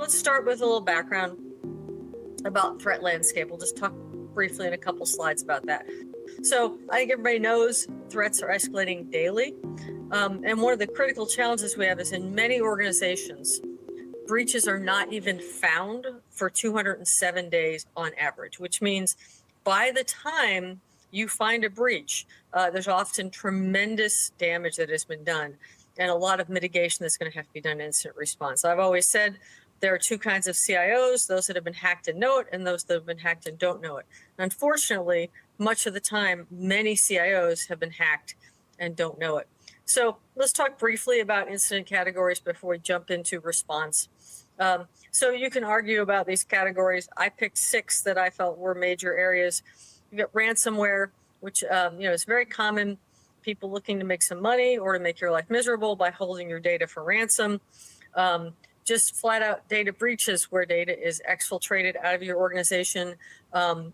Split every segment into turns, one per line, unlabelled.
let's start with a little background about threat landscape. We'll just talk briefly in a couple slides about that. So I think everybody knows threats are escalating daily. And one of the critical challenges we have is in many organizations, breaches are not even found for 207 days on average, which means by the time you find a breach, there's often tremendous damage that has been done and a lot of mitigation that's going to have to be done in incident response. I've always said there are two kinds of CIOs, those that have been hacked and know it, and those that have been hacked and don't know it. And unfortunately, much of the time, many CIOs have been hacked and don't know it. So let's talk briefly about incident categories before we jump into response. So you can argue about these categories. I picked 6 that I felt were major areas. You got ransomware, which is very common. People looking to make some money or to make your life miserable by holding your data for ransom. Just flat out data breaches where data is exfiltrated out of your organization,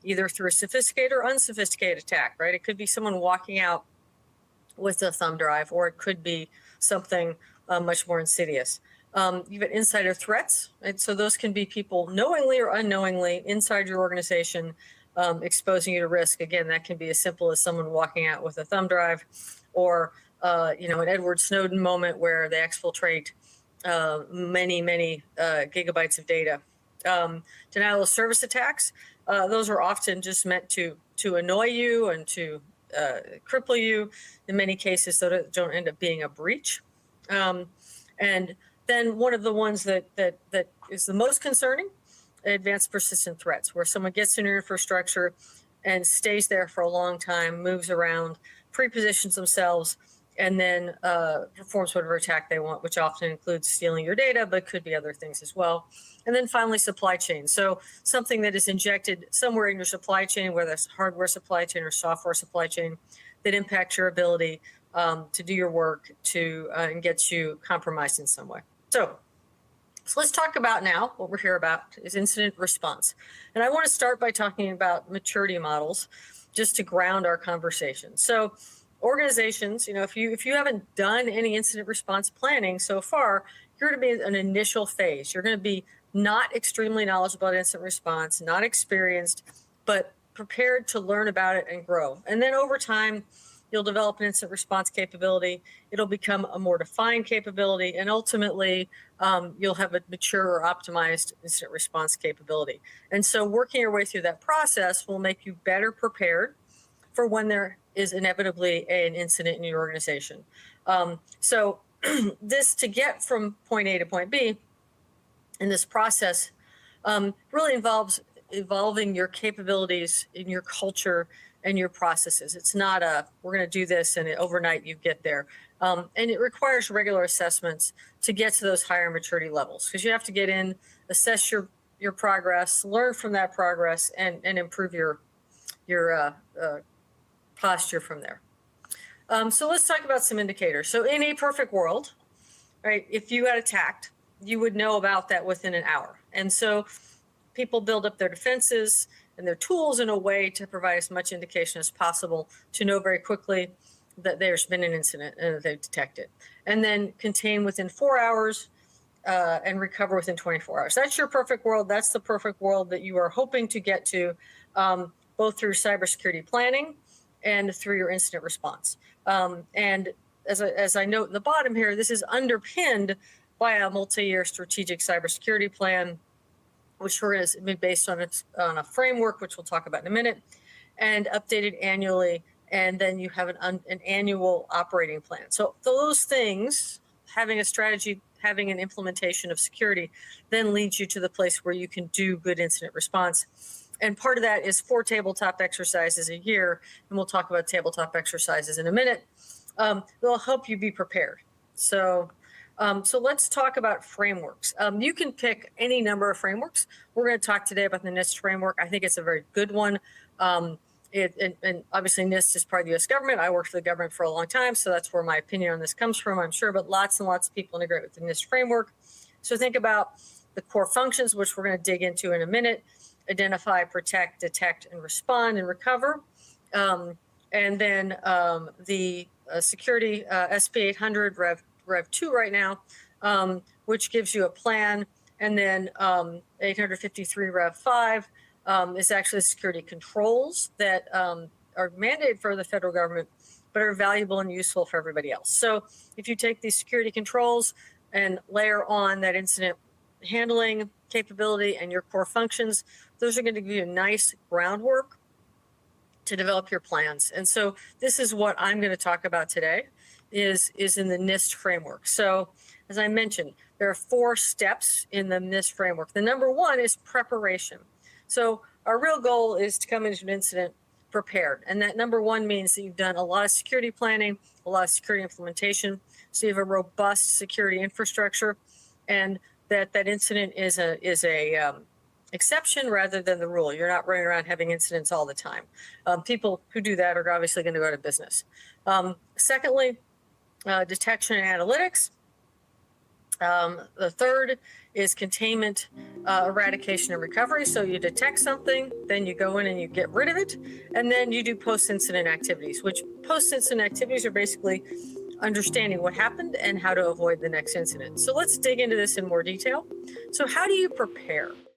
either through a sophisticated or unsophisticated attack, right? It could be someone walking out with a thumb drive, or it could be something much more insidious. You've got insider threats, right? So those can be people knowingly or unknowingly inside your organization exposing you to risk. Again, that can be as simple as someone walking out with a thumb drive, or an Edward Snowden moment where they exfiltrate many gigabytes of data. Denial of service attacks, those are often just meant to annoy you and to cripple you. In many cases, so don't end up being a breach. And then one of the ones that is the most concerning, advanced persistent threats, where someone gets in your infrastructure and stays there for a long time, moves around, pre-positions themselves, and then performs whatever attack they want, which often includes stealing your data, but could be other things as well. And then finally, supply chain. So something that is injected somewhere in your supply chain, whether it's hardware supply chain or software supply chain, that impacts your ability to do your work and gets you compromised in some way. So let's talk about now what we're here about is incident response. And I want to start by talking about maturity models just to ground our conversation. So organizations, if you haven't done any incident response planning so far, you're going to be in an initial phase. You're going to be not extremely knowledgeable about incident response, not experienced, but prepared to learn about it and grow. And then over time, you'll develop an incident response capability. It'll become a more defined capability, and ultimately, you'll have a mature or optimized incident response capability. And so working your way through that process will make you better prepared for when there is inevitably an incident in your organization. So this, to get from point A to point B in this process, really involves evolving your capabilities in your culture and your processes. It's not we're going to do this and overnight you get there. And it requires regular assessments to get to those higher maturity levels, because you have to get in, assess your progress, learn from that progress, and improve your posture from there. So let's talk about some indicators. So in a perfect world, right, if you got attacked, you would know about that within an hour. And so people build up their defenses and their tools in a way to provide as much indication as possible to know very quickly that there's been an incident and that they've detected. And then contain within 4 hours and recover within 24 hours. That's your perfect world. That's the perfect world that you are hoping to get to, both through cybersecurity planning and through your incident response. And as I note in the bottom here, this is underpinned by a multi-year strategic cybersecurity plan, which is based on a framework, which we'll talk about in a minute, and updated annually. And then you have an annual operating plan. So those things, having a strategy, having an implementation of security, then leads you to the place where you can do good incident response. And part of that is 4 tabletop exercises a year, and we'll talk about tabletop exercises in a minute. They'll help you be prepared. So let's talk about frameworks. You can pick any number of frameworks. We're going to talk today about the NIST framework. I think it's a very good one. And obviously NIST is part of the U.S. government. I worked for the government for a long time, so that's where my opinion on this comes from, I'm sure. But lots and lots of people integrate with the NIST framework. So think about the core functions, which we're going to dig into in a minute: identify, protect, detect, and respond and recover. And then the security SP 800 Rev 2 right now, which gives you a plan And then 853 Rev 5 is actually security controls that are mandated for the federal government, but are valuable and useful for everybody else. So if you take these security controls and layer on that incident handling capability and your core functions, those are going to give you a nice groundwork to develop your plans. And so this is what I'm going to talk about today is in the NIST framework. So as I mentioned, there are 4 steps in the NIST framework. The number 1 is preparation. So our real goal is to come into an incident prepared. And that number 1 means that you've done a lot of security planning, a lot of security implementation. So you have a robust security infrastructure, and that incident is a exception rather than the rule. You're not running around having incidents all the time. People who do that are obviously going to go out of business. Secondly, detection and analytics. The third is containment, eradication, and recovery. So you detect something, then you go in and you get rid of it, and then you do post-incident activities, which post-incident activities are basically understanding what happened and how to avoid the next incident. So let's dig into this in more detail. So how do you prepare?